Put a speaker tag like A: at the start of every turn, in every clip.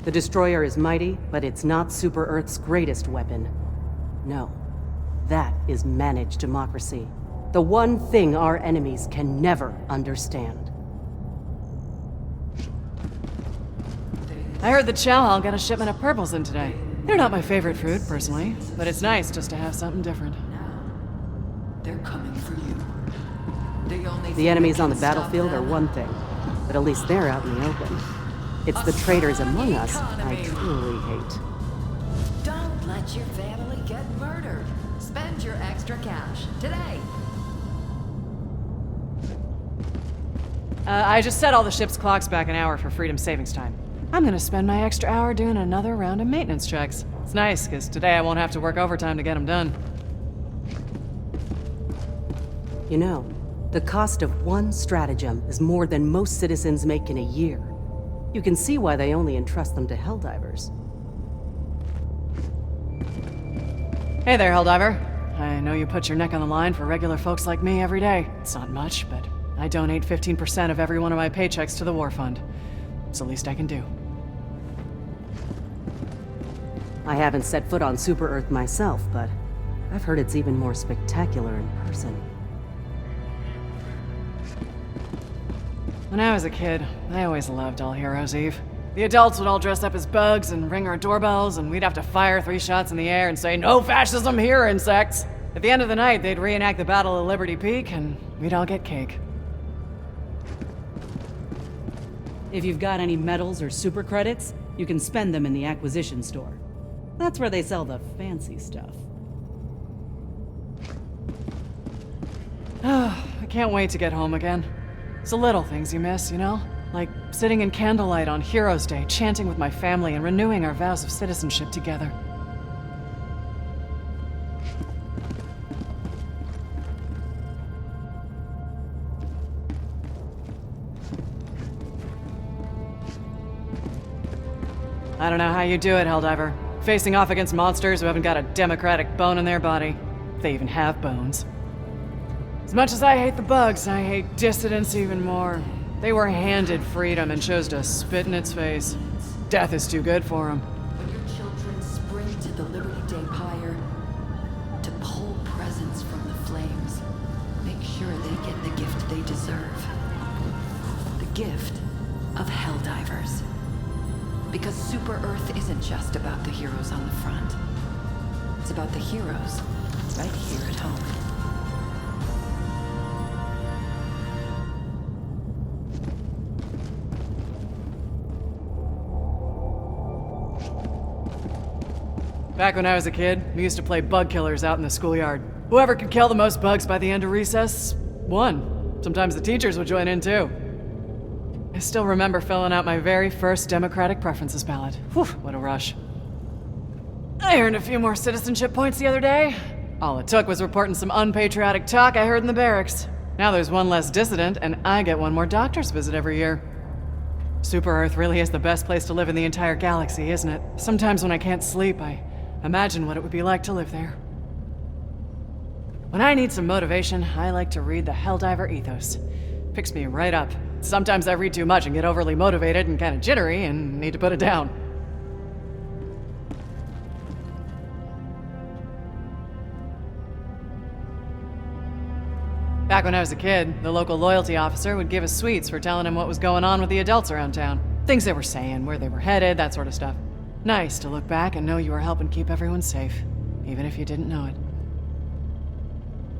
A: The destroyer is mighty, but it's not Super Earth's greatest weapon. No. That is managed democracy. The one thing our enemies can never understand.
B: I heard the Chow Hall got a shipment of purples in today. They're not my favorite fruit, personally, but it's nice just to have something different.
C: They're coming for you.
A: The enemies on the battlefield are one thing, but at least they're out in the open. It's the traitors among us I truly hate.
C: Don't let your family get murdered. Spend your extra cash today.
B: I just set all the ship's clocks back an hour for freedom savings time. I'm gonna spend my extra hour doing another round of maintenance checks. It's nice, because today I won't have to work overtime to get them done.
A: You know, the cost of one stratagem is more than most citizens make in a year. You can see why they only entrust them to Helldivers.
B: Hey there, Helldiver. I know you put your neck on the line for regular folks like me every day. It's not much, but I donate 15% of every one of my paychecks to the war fund. It's the least I can do.
A: I haven't set foot on Super Earth myself, but I've heard it's even more spectacular in person.
B: When I was a kid, I always loved All Heroes Eve. The adults would all dress up as bugs and ring our doorbells, and we'd have to fire 3 shots in the air and say, "No fascism here, insects!" At the end of the night, they'd reenact the Battle of Liberty Peak, and we'd all get cake.
D: If you've got any medals or super credits, you can spend them in the acquisition store. That's where they sell the fancy stuff.
B: I can't wait to get home again. It's the little things you miss, you know? Like sitting in candlelight on Heroes Day, chanting with my family and renewing our vows of citizenship together. I don't know how you do it, Helldiver. Facing off against monsters who haven't got a democratic bone in their body. If they even have bones. As much as I hate the bugs, I hate dissidents even more. They were handed freedom and chose to spit in its face. Death is too good for them.
C: When your children spring to the Liberty Day pyre to pull presents from the flames, make sure they get the gift they deserve. The gift of Helldivers. Because Super Earth isn't just about the heroes on the front. It's about the heroes right here at home.
B: Back when I was a kid, we used to play bug killers out in the schoolyard. Whoever could kill the most bugs by the end of recess, won. Sometimes the teachers would join in too. I still remember filling out my very first Democratic Preferences ballot. Whew, what a rush. I earned a few more citizenship points the other day. All it took was reporting some unpatriotic talk I heard in the barracks. Now there's one less dissident, and I get one more doctor's visit every year. Super Earth really is the best place to live in the entire galaxy, isn't it? Sometimes when I can't sleep, I imagine what it would be like to live there. When I need some motivation, I like to read the Helldiver ethos. Picks me right up. Sometimes I read too much and get overly motivated and kind of jittery and need to put it down. Back when I was a kid, the local loyalty officer would give us sweets for telling him what was going on with the adults around town. Things they were saying, where they were headed, that sort of stuff. Nice to look back and know you were helping keep everyone safe, even if you didn't know it.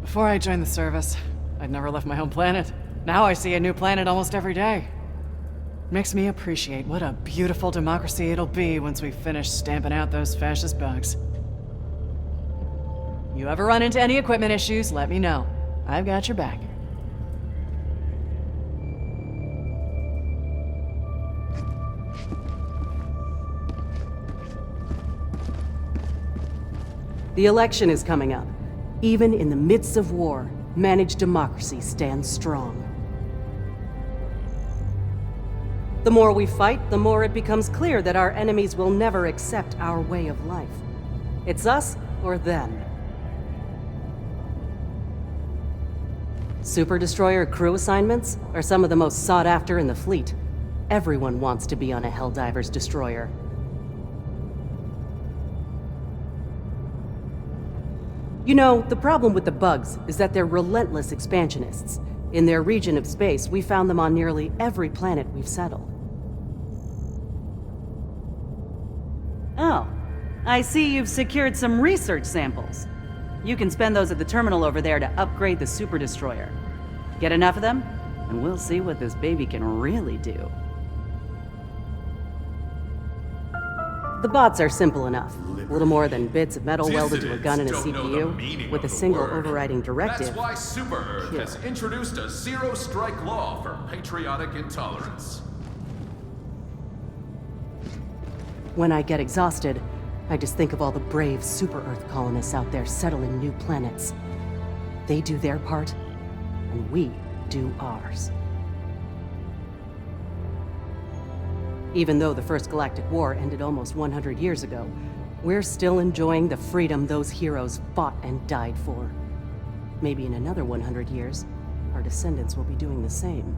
B: Before I joined the service, I'd never left my home planet. Now I see a new planet almost every day. Makes me appreciate what a beautiful democracy it'll be once we finish stamping out those fascist bugs. You ever run into any equipment issues, let me know. I've got your back.
A: The election is coming up. Even in the midst of war, managed democracy stands strong. The more we fight, the more it becomes clear that our enemies will never accept our way of life. It's us or them. Super Destroyer crew assignments are some of the most sought after in the fleet. Everyone wants to be on a Helldiver's destroyer. You know, the problem with the bugs is that they're relentless expansionists. In their region of space, we found them on nearly every planet we've settled.
D: Oh, I see you've secured some research samples. You can spend those at the terminal over there to upgrade the Super Destroyer. Get enough of them, and we'll see what this baby can really do.
A: The bots are simple enough. A little more than bits of metal welded to a gun and a CPU, with a single overriding directive.
E: That's why Super Earth has introduced a zero-strike law for patriotic intolerance.
A: When I get exhausted, I just think of all the brave Super Earth colonists out there settling new planets. They do their part, and we do ours. Even though the First Galactic War ended almost 100 years ago, we're still enjoying the freedom those heroes fought and died for. Maybe in another 100 years, our descendants will be doing the same.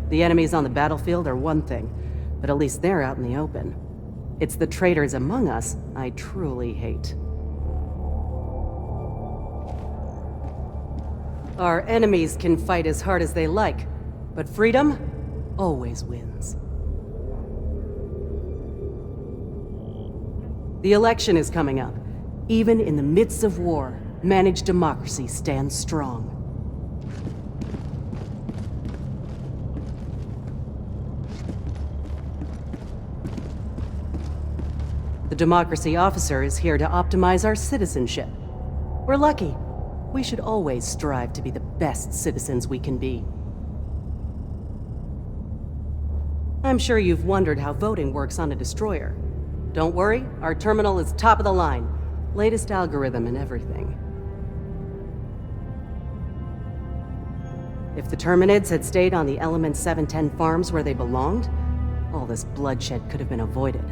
A: The enemies on the battlefield are one thing, but at least they're out in the open. It's the traitors among us I truly hate. Our enemies can fight as hard as they like, but freedom always wins. The election is coming up. Even in the midst of war, managed democracy stands strong. The democracy officer is here to optimize our citizenship. We're lucky. We should always strive to be the best citizens we can be. I'm sure you've wondered how voting works on a destroyer. Don't worry, our terminal is top of the line. Latest algorithm and everything. If the Terminids had stayed on the Element 710 farms where they belonged, all this bloodshed could have been avoided.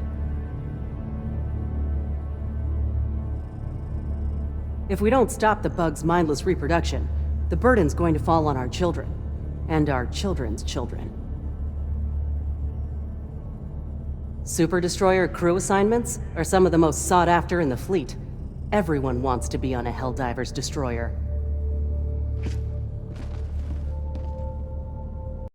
A: If we don't stop the bugs' mindless reproduction, the burden's going to fall on our children. And our children's children. Super Destroyer crew assignments are some of the most sought after in the fleet. Everyone wants to be on a Helldivers destroyer.